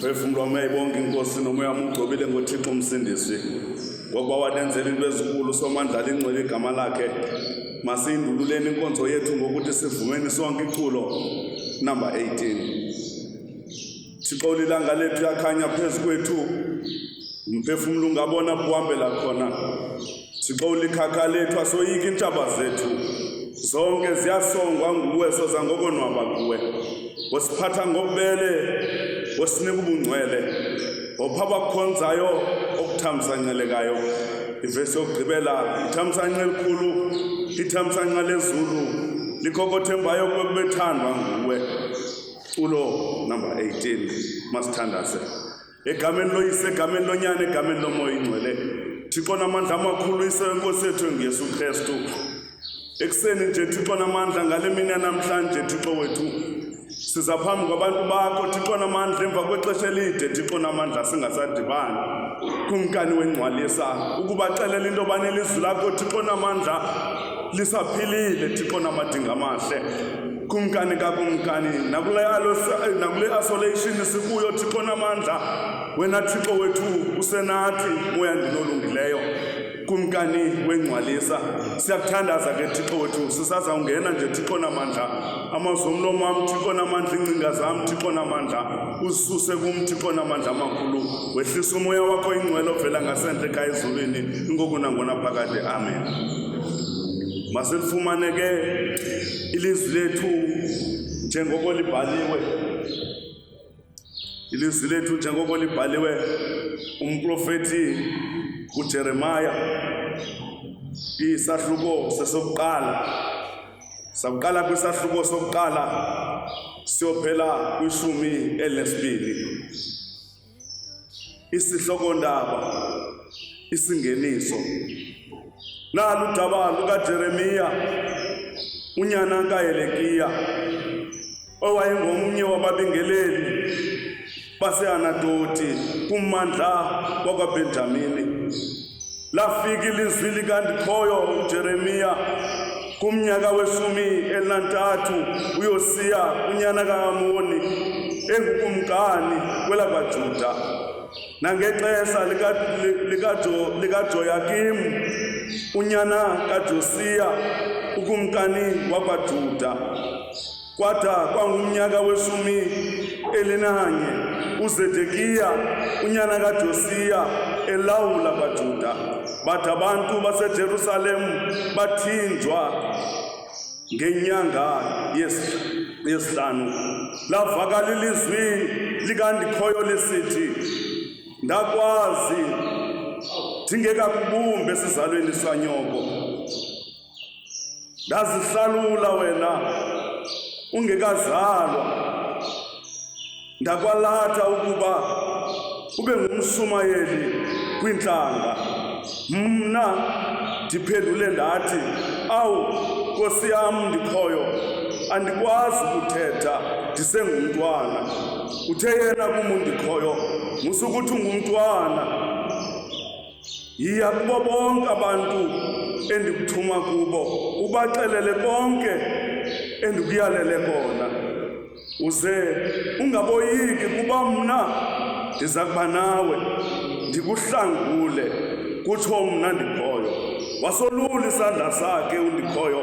Umphefumulo wami uyayibonga inkosi nomoya wami ugcobile ngoThixo umsindisi. Ngoba wanenzela into ezinkulu somandla lingcwele igama lakhe. Masindululeni inkonzo yethu ngokuthi sivumeni sonke iculo number 18. Thixo ilanga lethu yakhanya phezu kwethu. Umphefumulo ungabona buhambela khona. Thixo likhakha lethu asoyiki intshaba zethu. Zonke ziyasongwa nguwe soza ngokonwaba kuwe. Wasiphatha ngobubele, wasinika ubungcwele. Opha bakukhonzayo okuthamsancelekayo. Ivesi yokugqibela ithamsanqa elikhulu, ithamsanqa lezulu likhokothembayo kubethandwa nguwe. Culo number 18 masithandaze. Egameni loyise, egameni lonyana, egameni lomoya ingcwele. Thixo namandla amakhulu isenkosi yethu nguYesu Kristu. Ekseni nje Thixo namandla ngale mini namhlanje Thixo wethu. Siza phambi kwabantu bakho Thixo namandla emva kwexesha elide Thixo namandla singasadibani. Kumkani wengcwalisa ukubaxelela into bani ilizwi lakho Thixo namandla lisaphilile Thixo namadinga amahle. Kumkani kakumkani nakule isolation sikuyo Thixo namandla wena Thixo wethu usenathi moya ndinolungileyo. Kumkani wengcwalisa siyakuthandaza ke Thixo wethu sisaza ungena nje Thixo namandla amazwi omlomo wami Thixo namandla ingcinga zami Thixo namandla ususe kum Thixo namandla amakhulu wehlisa umoya wakho ingcwele ovela ngasendle ekhaya ezulwini ingoku nangona phakade amen. Masilifumane ke ilizwi lethu njengoko libhaliwe. Ilizwi lethu njengoko libhaliwe umprofeti uJeremiya isahluko sesokuqala. Saqala kwisahluko sokuqala siyophela kwishumi elinesibili. Isihloko ndaba isingeniso. Nalu udaba lukaJeremiya unyana kaHelekiya owayengomunye wababingeleli baseAnatoti kummandla wakwaBenjamini. Lafika ilizwi likaNdikhoyo uJeremiya kumnyaka weshumi elinantathu uYosiya unyana kaAmoni engukumkani kwelabaJuda. Nangexesha likaJoyakim unyana kaJosiya ukumkani wakwaJuda. Kwada kwangumnyaka weshumi elinanye uZedekiya unyana kaJosiya elawula abaJuda. Bathi abantu baseJerusalem bathinjwa ngenyanga yesihlanu. Lavakala ilizwi likaNdikhoyo lisithi, ndakwazi ndingekakubumbe esizalweni sanyoko. Ndazihlalula wena ungekazalwa. Ndakwalatha ukuba ube ngumshumayeli kwintlanga. Mna ndiphendule ndathi, awu Nkosi yam Ndikhoyo, andikwazi ukuthetha ndisengumntwana. Uthe yena kum uNdikhoyo, musukuthi ungumntwana. Yiya kubo bonke abantu endikuthuma kubo ubaxelele konke endikuyalele kona. Uze ungaboyiki kuba mna ndiza kuba nawe ndikuhlangule kutsho mna Ndikhoyo. Wasolula isandla sakhe uNdikhoyo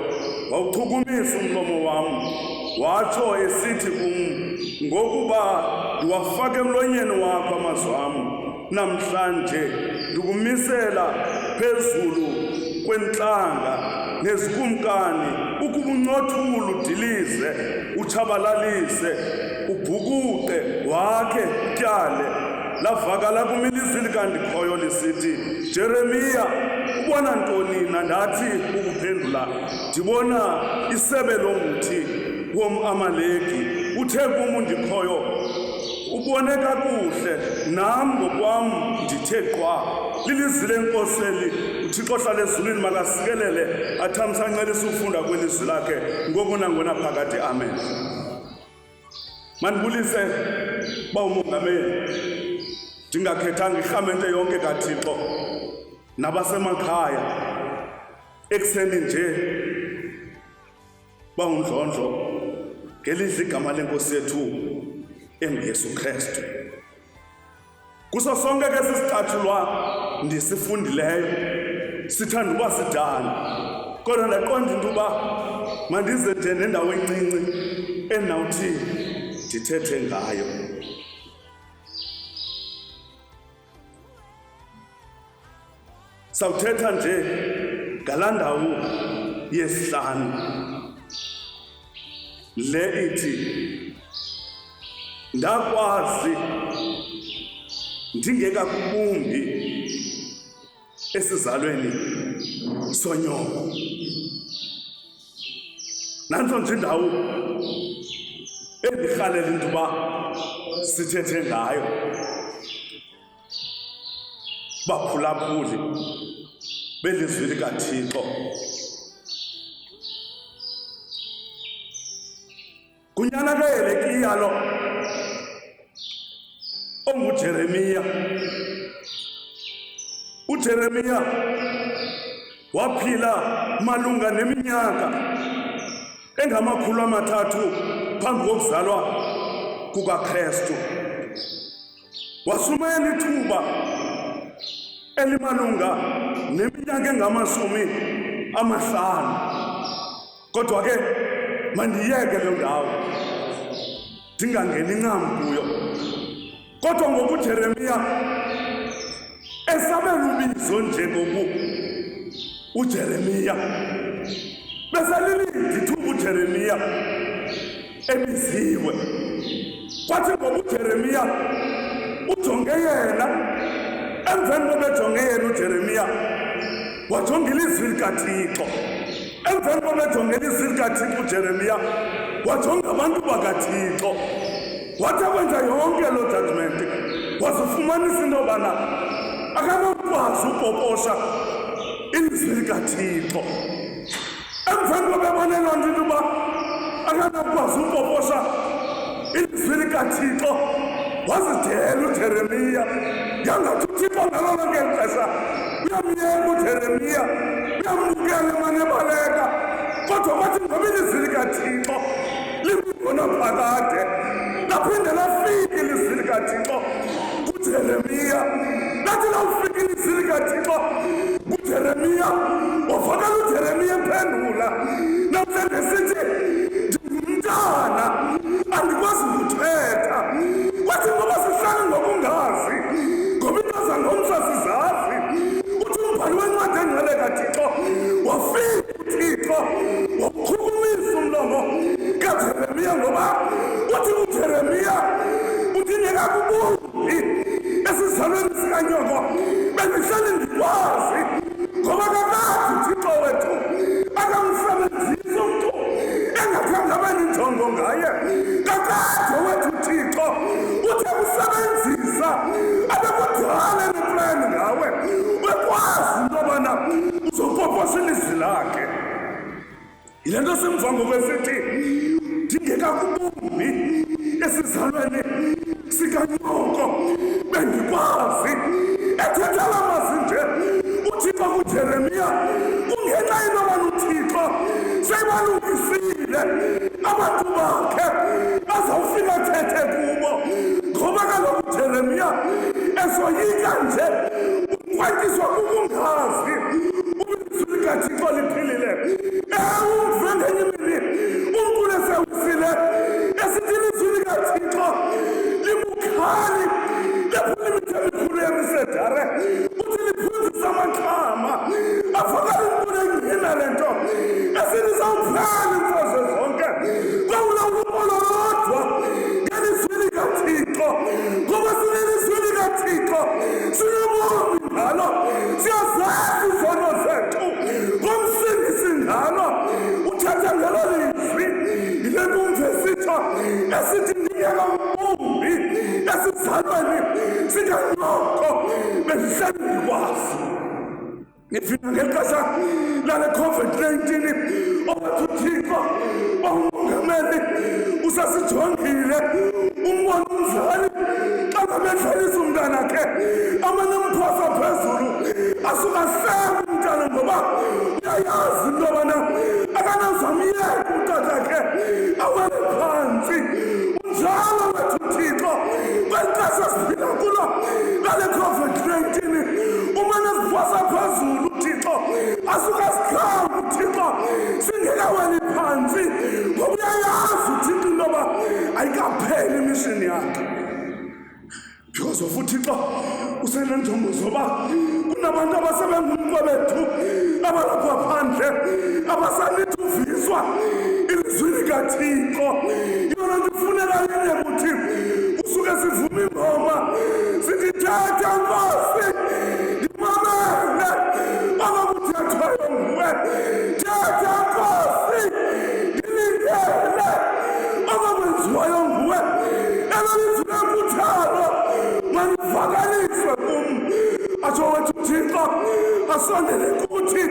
wawuchukumisa umlomo wam watsho esithi kum, ngokuba ndiwafake emlonyeni wakho amazwi wam namhlanje ndikumisela phezulu kwentlanga nezikumkani ukuba uncothule udilize utshabalalise ubhukuqe wakhe tyale. Lavakala kum ilizwi likaNdikhoyo lisithi, Jeremiya, ubona ntoni na? Ndathi ukuphendula, ndibona isebe lomthi womAmaleki. Uthe kum uNdikhoyo, ubone kakuhle, nam ngokwam ndithe qwa. Lilizwi lenkosi eli, uThixo ohlala ezulwini makasikelele athamsancelise ufunda kwelizwi lakhe ngoku nangona phakade amen. Mandibulise bawumongameli, ndingakhethanga irhamente yonke kaThixo nabasemakhaya ekseni nje bawundlondlo ngelidla igama lenkosi yethu enguYesu Kristu. Kuso sonke ke sisithathelwa ndisifundileyo sithanda uba sidala kodwa ndaqonda into uba mandize nje nendawo encinci enawuthi ndithethe ngayo. Sawuthetha nje ngalaa ndawo yesihlanu le ithi ndakwazi ndingekakubumbi esizalweni sonyoko. Nantso nje indawo endirhalela into uba sithethe ngayo. Baphulaphuli belizwi likaThixo, kunyana ke Helekiya lo onguJeremiya. uJeremiya waphila malunga neminyaka engama-300 phambi kokuzalwa kukaKristu. Wasumela ithuba elimalunga neminyaka engama-50. Kodwa ke mandiyeke lo ndawo ndingangeni ncam kuyo. Kodwa ngoku uJeremiya esabela ubizo njengoku uJeremiya beselilinde ithuba uJeremiya ebiziwe. Kwathi ngoku uJeremiya ujonge yena, emveni koba ejonge yena uJeremiya wajonga ilizwi likaThixo. Emveni koba ejonge ilizwi likaThixo uJeremiya wajonga abantu bakaThixo. Wathi akwenza yonke loo judgment wazifumanisa into yobana akanakwazi upoposha ilizwi likaThixo. Emveni koba ebone loo nto into uba akanakwazi upoposha ilizwi likaThixo wazidela uJeremiya. Yangathi uThixo ngalo lonke eli xesha uyamyeka uJeremiya, uyambukela emane ebaleka. Kodwa kwathi ngoba ilizwi likaThixo limngona phakade laphinde lafika ilizwi likaThixo kuJeremiya. Lathi lawufika ilizwi likaThixo kuJeremiya wavakala uJeremiya emphendula namhlanje sithi ndingumntana andikwazi ukuthetha. Kwathi ngoba sihlale ngokungazi ngoba into zangomso sizazi. Uthi umbhali wencwadi engcwele kaThixo wafika uThixo wawuchukumisa umlomo kaJeremiya ngoba uthi uJeremiya ndingekakubumbi esizalweni sikanyoko bendihleli ndikwazi ngoba kakade uThixo wethu akamsebenzisi umntu engakhange abe nenjongo ngaye. Kakade wethu uThixo uthe kusebenzisa abekudala neplani ngawe bekwazi into yobana uzopoposha ilizwi lakhe. Yile nto simva ngokwesithi ndingekakubumbi esizalweni sikanyoko bendikwazi. Ethetha la mazwi nje uThixo kuJeremiya kungenxa into yobana uThixo sebalungisile abantu bakhe azawufika athethe kubo. Ngoba kaloku uJeremiya esoyika nje ukwakiswa kukungazi ilizwi likaThixo liphilile. Umve ngenye imini unkulu esewisile esithi ilizwi likaThixo libukhali lephula imithe emikhulu yemisedare. Uthi liphunzisa amaxhama avakala inkulu engcina le nto esithi zawuphela imfazwe zonke kwawulawulo lodwa ngelizwi likaThixo. Ngoba sinelizwi likaThixo sinobomi ngalo, siyazazi izono zethu ngomsindisi ngalo. Uthetha ngelo lizwi. Yile nto umvesitha esithi ndingekakubumbi esizalweni sikanyoko bendihleli ndikwazi. Ngifika ngexesha lale COVID-19 owathi uThixo ongumongameli usasijongile umbona umzali xa ngabedlalisa umntanakhe amanemphasa phezulu asuka hleka umntana ngoba uyayazi into yobana akanazamyeka umntatakhe awele phantsi. Unjalo wethu uThixo kweli xesha siphila kulo asuka sikhamba uThixo singekaweli phansi ngoba uyayazi uThixo intoba ayikapheli imishini yakhe. Because of uThixo usenenjongo zoba kunabantu abasebengumqwebethu abalapha phandle abasanithi uviswa ilizwi likaThixo. Yona nto ifuneka yinye kuthi usuke sivuma ingoma sithi thetha Nkosi ndimamele abakuthethwayo nguwe, thetha Nkosi ndilindele abakwenziwayo nguwe. Elalizwi lenkuthalo manivakaliswe kum, atsho wethu uThixo asondele kuthi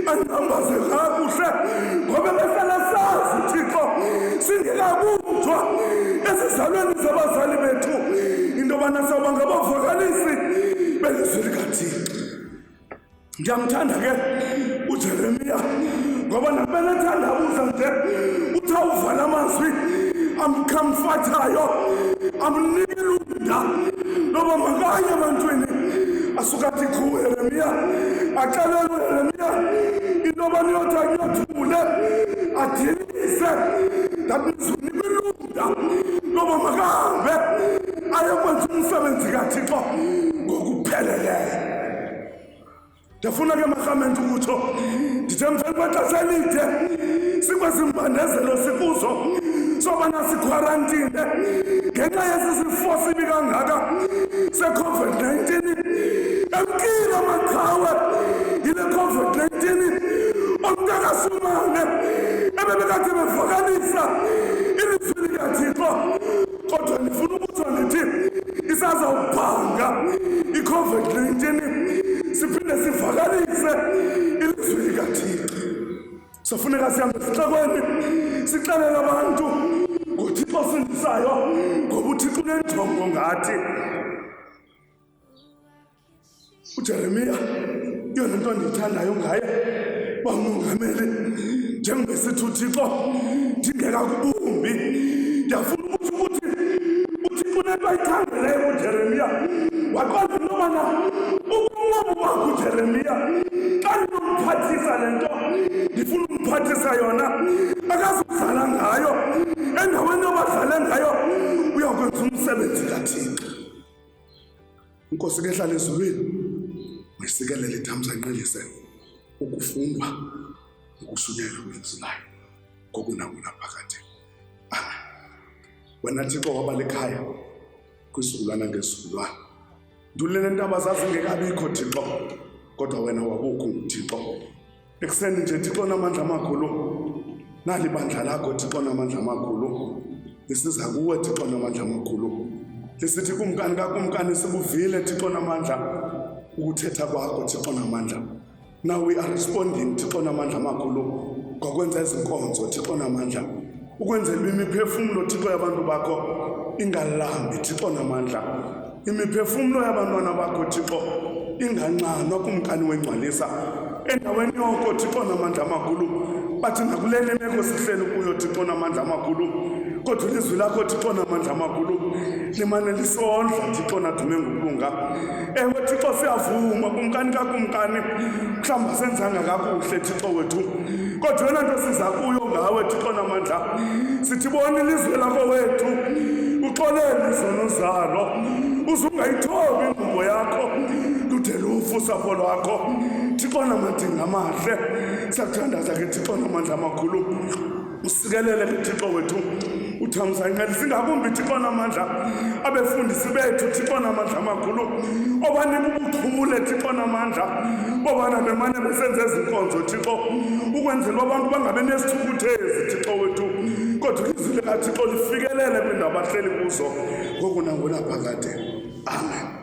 andinambaze kakuhle ngoba behlala sazi uThixo singekabunjwa ezizalweni zabazali bethu into yobana sawuba ngabavakalisi belizwi likaThixo. Ndiyamthanda ke uJeremiya ngoba nabenethandabuza nje uthi awuvala amazwi amkhamfathayo amnika ilunda loba makanye ebantwini asukathi kuwe Yeremiya axelelwe Yeremiya into yoba niyothi akuyothule adilise ndamzunika ilunda loba makahambe ayekwenza umsebenzi kaThixo ngokupheleleyo. Ndiyafuna ke marhamente ukutsho ndithi emveni kwexesha elide sikwezi mbandezelo sikuzo sobana sikhwarantine ngenxa yesi sifo sibi kangaka se-COVID-19. Emkile amaqhawe yile COVID-19 omntakasumane ebebekade bevakalisa ilizwi likaThixo, kodwa ndifuna ukutsho ndithi isazawubhanga i-COVID-19 siphinde sivakalise ilizwi likaThixo. Sofuneka sihambe sixekweni sixelele abantu ngoThixo osindisayo ngoba uThixo unenjongo ngathi. uJeremiya yona into endiyithandayo ngaye bangumongameli njengoba sithi uThixo ndingeka kubumbi. Ndiyafuna ukuthi uThixo unento ayithandeleyo uJeremiya waqonda into yobana ukunqoba wakho uJeremiya xa ndinomphathisa le nto ndifuna umphathisa yona akazudlala ngayo endaweni yobadlale ngayo uyakwenza umsebenzi kaThixo. Inkosi ke hlala ezulwini uyisikelele ithamsanqelise ukufundwa ukushunyelwa kwelizwi layo ngokunakuna phakathi. Wena Thixo waba likhaya kwisizukulwana ngesizukulwana, ndulele ntaba zazingekabikho Thixo kodwa wena wabukho nguThixo. Ekuseni nje Thixo namandla amakhulu nali bandla lakho Thixo namandla amakhulu lisiza kuwe Thixo namandla amakhulu lisithi kumkani kakumkani sikuvile Thixo namandla ukuthetha kwakho Thixo namandla. Now we are responding Thixo namandla amakhulu ngokwenza izinkonzo Thixo namandla ukwenzela imiphefumulo Thixo yabantu bakho ingalambi Thixo namandla, imiphefumulo yabantwana bakho Thixo inganqanwa kumkani wengcwalisa endaweni yoko Thixo namandla amakhulu. Bathi nakulele meko sihleli kuyo Thixo namandla amakhulu kodwa ilizwi lakho Thixo namandla amakhulu limane lisondla Thixo nadume ngokulunga. Ewe Thixo siyavuma kumkani kakumkani mhlawumbi senzanga kakuhle Thixo wethu kodwa yona nto siza kuyo ngawe Thixo namandla sithi bona ilizwi lakho wethu uxolele izono zalo uzungayithobi inqubo yakho lude lufu usapho lwakho Thixo namadinga amahle. Siyakuthandaza ke Thixo namandla amakhulu usikelele ke Thixo wethu uthamsanqele singakumbi Thixo namandla abefundisi bethu Thixo namandla amakhulu obanika ubuchule Thixo namandla bobana bemane besenze izinkonzo Thixo ukwenzela abantu bangabe nesithukuthezi Thixo wethu kodwa ilizwi likaThixo lifikelele kwindawo abahleli kuzo ngokunangona phakade. Amen.